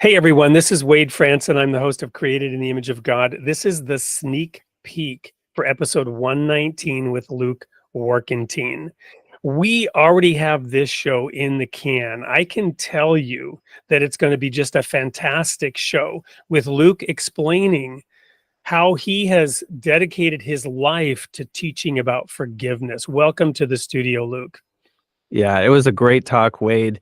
Hey everyone, this is Wade Franson. I'm the host of Created in the Image of God. This is the sneak peek for episode 119 with Luke Warkenthien. We already have this show in the can. I can tell you that it's going to be just a fantastic show with Luke explaining how he has dedicated his life to teaching about forgiveness. Welcome to the studio, Luke. Yeah, it was a great talk, Wade.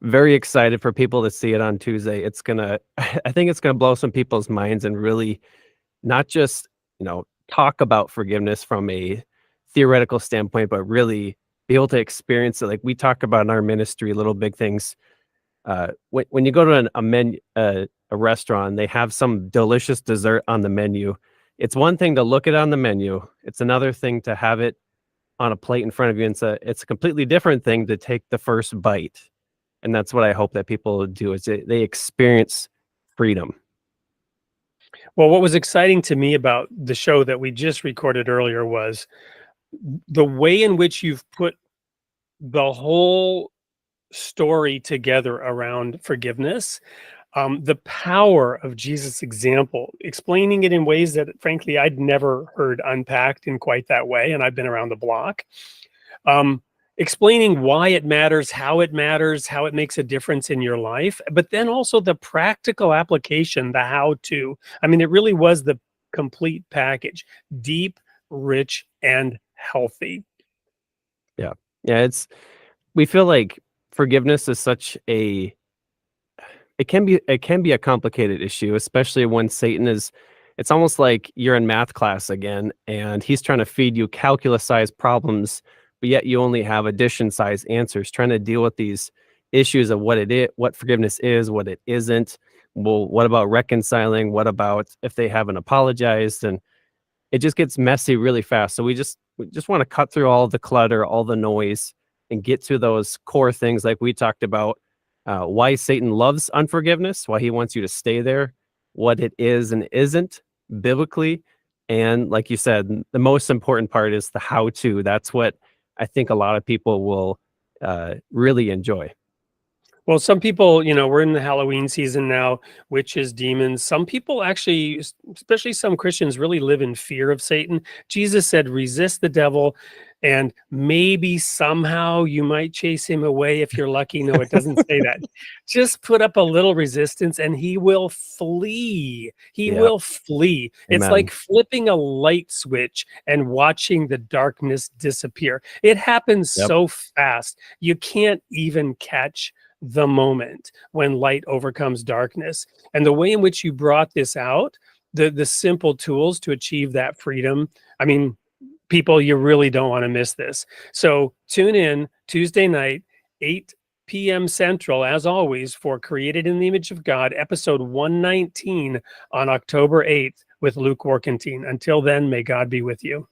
Very excited for people to see it on Tuesday. It's gonna, I think it's gonna blow some people's minds and really not just, talk about forgiveness from a theoretical standpoint, but really be able to experience it. Like we talk about in our ministry, little big things. When you go to a restaurant, they have some delicious dessert on the menu. It's one thing to look it on the menu. It's another thing to have it on a plate in front of you. And it's a completely different thing to take the first bite. And that's what I hope that people do is they experience freedom. Well, what was exciting to me about the show that we just recorded earlier was the way in which you've put the whole story together around forgiveness, the power of Jesus' example, explaining it in ways that, frankly, I'd never heard unpacked in quite that way, and I've been around the block. Explaining why it matters, how it makes a difference in your life, but then also the practical application, the how-to. I mean, it really was the complete package, deep, rich, and healthy. Yeah. Yeah. We feel like forgiveness is it can be a complicated issue, especially when it's almost like you're in math class again, and he's trying to feed you calculus-sized problems, but yet you only have addition-sized answers, trying to deal with these issues of what forgiveness is, what it isn't. Well, what about reconciling? What about if they haven't apologized? And it just gets messy really fast. So we just want to cut through all the clutter, all the noise, and get to those core things like we talked about. Why Satan loves unforgiveness, why he wants you to stay there, what it is and isn't biblically. And like you said, the most important part is the how-to. That's what I think a lot of people will really enjoy. Well, some people, we're in the Halloween season now, witches, demons. Some people actually, especially some Christians, really live in fear of Satan. Jesus said, resist the devil, and maybe somehow you might chase him away if you're lucky. No, it doesn't say that. Just put up a little resistance and he will flee. He Yeah. will flee. It's Amen. like flipping a light switch and watching the darkness disappear. It happens Yep. so fast. You can't even catch the moment when light overcomes darkness. And the way in which you brought this out, the simple tools to achieve that freedom, I mean, people, you really don't want to miss this. So tune in Tuesday night, 8 p.m. Central, as always, for Created in the Image of God, episode 119 on October 8th with Luke Warkenthien. Until then, may God be with you.